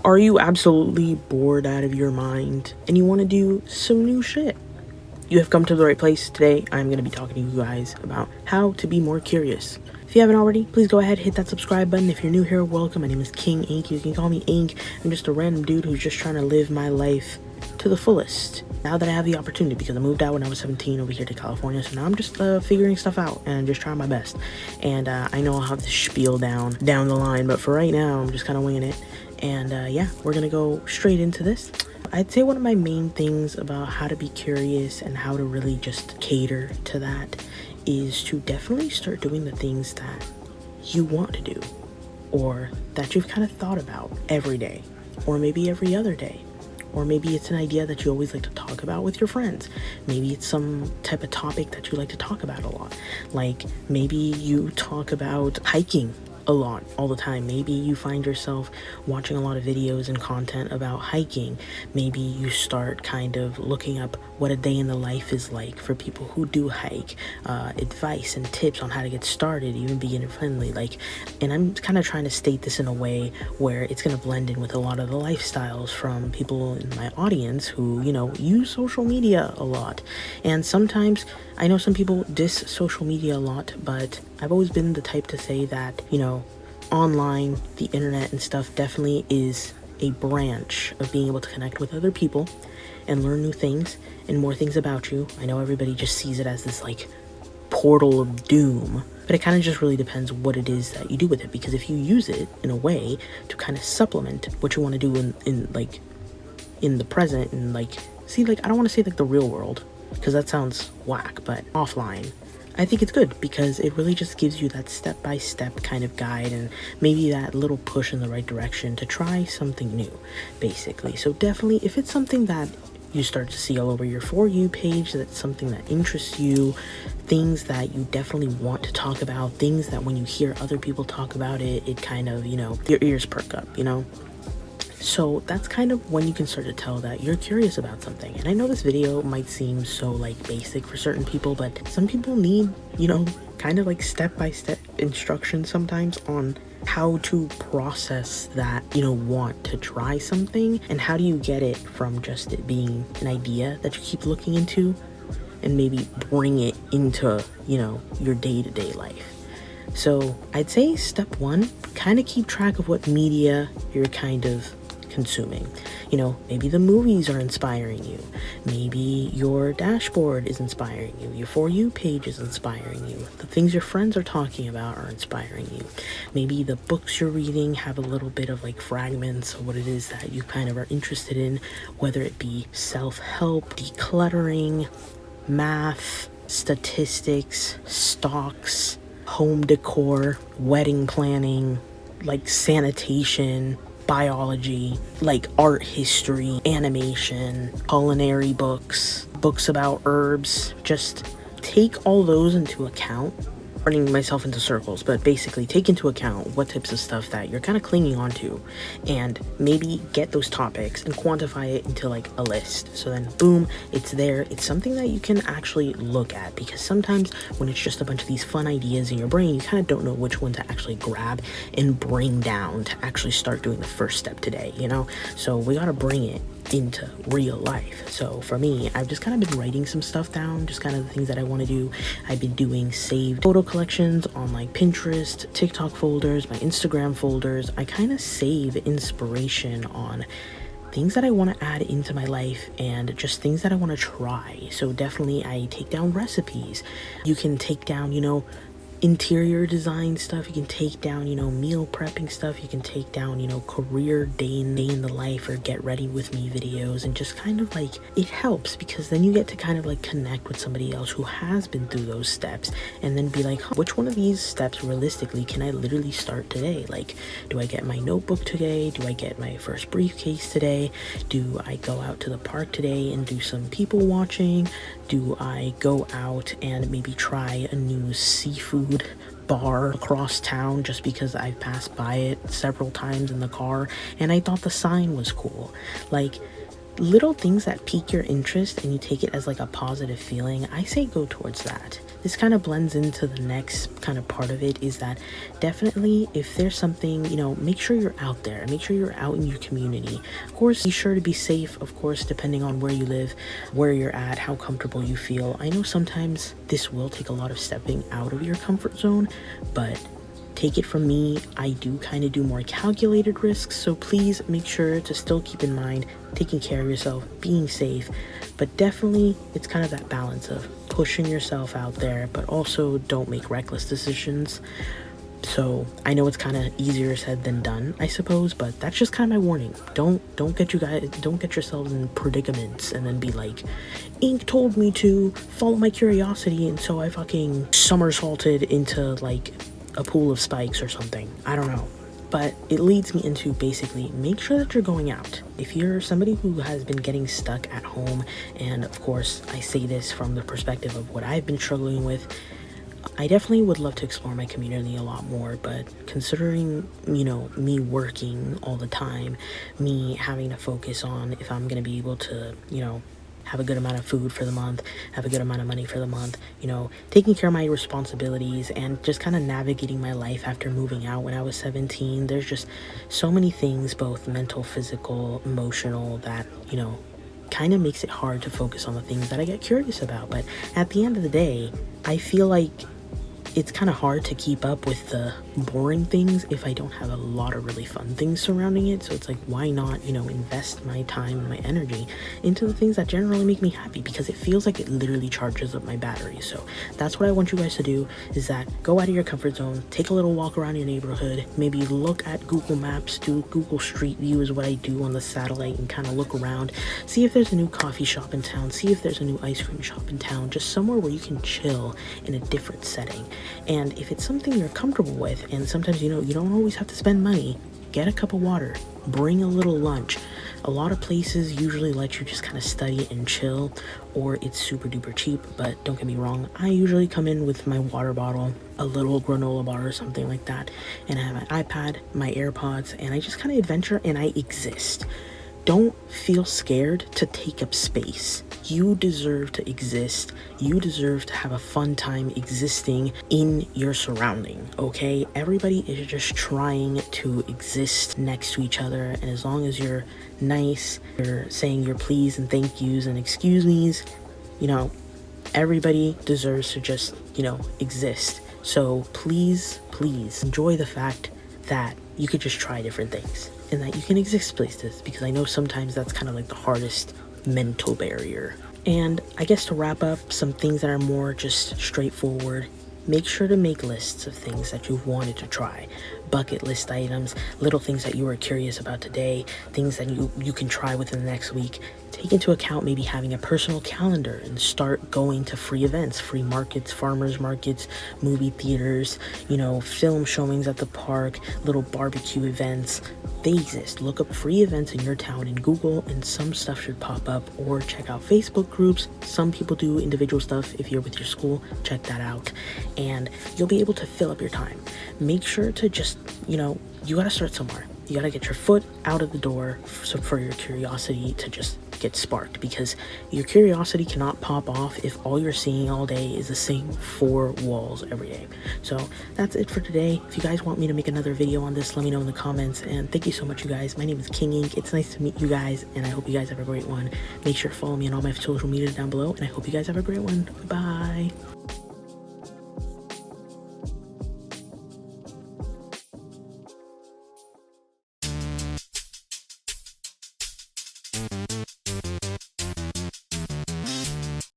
Are you absolutely bored out of your mind and you want to do some new shit? You have come to the right place. Today, I'm going to be talking to you guys about how to be more curious. If you haven't already, please go ahead, hit that subscribe button. If you're new here, welcome. My name is King Ink. You can call me Ink. I'm just a random dude who's just trying to live my life to the fullest. Now that I have the opportunity, because I moved out when I was 17 over here to California, so now I'm just figuring stuff out and just trying my best. And I know I'll have the spiel down the line, but for right now, I'm just kind of winging it. And yeah, we're gonna go straight into this. I'd say one of my main things about how to be curious and how to really just cater to that is to definitely start doing the things that you want to do, or that you've kind of thought about every day, or maybe every other day. Or maybe it's an idea that you always like to talk about with your friends. Maybe it's some type of topic that you like to talk about a lot. Like maybe you talk about hiking a lot all the time. Maybe you find yourself watching a lot of videos and content about hiking. Maybe you start kind of looking up what a day in the life is like for people who do hike, advice and tips on how to get started, even beginner friendly. And I'm kind of trying to state this in a way where it's going to blend in with a lot of the lifestyles from people in my audience who, use social media a lot. And sometimes I know some people diss social media a lot, but I've always been the type to say that, online, the internet and stuff definitely is a branch of being able to connect with other people and learn new things and more things about you. I know everybody just sees it as this portal of doom, but it kind of just really depends what it is that you do with it, because if you use it in a way to kind of supplement what you want to do in the present and I don't want to say the real world, because that sounds whack, but offline, I think it's good because it really just gives you that step-by-step kind of guide and maybe that little push in the right direction to try something new, basically. So definitely, if it's something that you start to see all over your For You page, that's something that interests you, things that you definitely want to talk about, things that when you hear other people talk about it, it kind of, your ears perk up, So that's kind of when you can start to tell that you're curious about something. And I know this video might seem so basic for certain people, but some people need, kind of step-by-step instructions sometimes on how to process that, want to try something, and how do you get it from just it being an idea that you keep looking into and maybe bring it into, your day-to-day life. So I'd say step one, kind of keep track of what media you're kind of consuming. Maybe the movies are inspiring you. Maybe your dashboard is inspiring you. Your For You page is inspiring you. The things your friends are talking about are inspiring you. Maybe the books you're reading have a little bit of fragments of what it is that you kind of are interested in, whether it be self-help, decluttering, math, statistics, stocks, home decor, wedding planning, sanitation, biology, art history, animation, culinary books, books about herbs. Just take all those into account. Running myself into circles, but basically take into account what types of stuff that you're kind of clinging onto, and maybe get those topics and quantify it into a list. So then boom, it's there. It's something that you can actually look at, because sometimes when it's just a bunch of these fun ideas in your brain, you kind of don't know which one to actually grab and bring down to actually start doing the first step today, So we got to bring it into real life. So for me, I've just kind of been writing some stuff down, just kind of the things that I want to do. I've been doing saved photo collections on Pinterest, TikTok folders, my Instagram folders. I kind of save inspiration on things that I want to add into my life and just things that I want to try. So definitely I take down recipes. You can take down, interior design stuff. You can take down, meal prepping stuff. You can take down, career day in the life or get ready with me videos, and just kind of it helps, because then you get to kind of connect with somebody else who has been through those steps, and then be which one of these steps realistically can I literally start today? Do I get my notebook today? Do I get my first briefcase today? Do I go out to the park today and do some people watching? Do I go out and maybe try a new seafood bar across town just because I've passed by it several times in the car and I thought the sign was cool? little things that pique your interest and you take it as like a positive feeling, I say go towards that. This kind of blends into the next kind of part of it, is that definitely if there's something, make sure you're out there, make sure you're out in your community. Of course, be sure to be safe, of course, depending on where you live, where you're at, how comfortable you feel. I know sometimes this will take a lot of stepping out of your comfort zone, but take it from me, I do kind of do more calculated risks, so please make sure to still keep in mind taking care of yourself, being safe, but definitely it's kind of that balance of pushing yourself out there, but also don't make reckless decisions. So I know it's kind of easier said than done, I suppose, but that's just kind of my warning. Don't get yourselves in predicaments and then be like, Ink told me to follow my curiosity, and so I fucking somersaulted into like a pool of spikes or something. I don't know. But it leads me into basically make sure that you're going out. If you're somebody who has been getting stuck at home, and of course I say this from the perspective of what I've been struggling with, I definitely would love to explore my community a lot more, but considering, me working all the time, me having to focus on if I'm going to be able to, have a good amount of food for the month, have a good amount of money for the month, taking care of my responsibilities and just kind of navigating my life after moving out when I was 17. There's just so many things, both mental, physical, emotional, that, kind of makes it hard to focus on the things that I get curious about. But at the end of the day, I feel like it's kind of hard to keep up with the boring things if I don't have a lot of really fun things surrounding it. So it's like, why not, invest my time and my energy into the things that generally make me happy, because it feels like it literally charges up my battery. So that's what I want you guys to do, is that go out of your comfort zone, take a little walk around your neighborhood, maybe look at Google Maps, do Google Street View is what I do on the satellite, and kind of look around, see if there's a new coffee shop in town, see if there's a new ice cream shop in town, just somewhere where you can chill in a different setting. And if it's something you're comfortable with, and sometimes you don't always have to spend money, get a cup of water, bring a little lunch. A lot of places usually let you just kind of study and chill, or it's super duper cheap. But don't get me wrong, I usually come in with my water bottle, a little granola bar or something like that, and I have my iPad, my AirPods, and I just kind of adventure and I exist. Don't feel scared to take up space. You deserve to exist. You deserve to have a fun time existing in your surrounding, okay? Everybody is just trying to exist next to each other, and as long as you're nice, you're saying your please and thank yous and excuse me's, everybody deserves to just, exist. So please enjoy the fact that you could just try different things and that you can exist places, because I know sometimes that's kind of like the hardest mental barrier. And I guess to wrap up, some things that are more just straightforward: make sure to make lists of things that you've wanted to try, bucket list items, little things that you were curious about today, things that you can try within the next week. Take into account maybe having a personal calendar and start going to free events, free markets, farmers markets, movie theaters, film showings at the park, little barbecue events. They exist. Look up free events in your town in Google and some stuff should pop up, or check out Facebook groups. Some people do individual stuff. If you're with your school, check that out and you'll be able to fill up your time. Make sure to just, you gotta start somewhere. You gotta get your foot out of the door for your curiosity to just get sparked, because your curiosity cannot pop off if all you're seeing all day is the same 4 walls every day. So that's it for today. If you guys want me to make another video on this, let me know in the comments, and thank you so much, you guys. My name is King Ink. It's nice to meet you guys, and I hope you guys have a great one. Make sure to follow me on all my social media down below, and I hope you guys have a great one. Bye.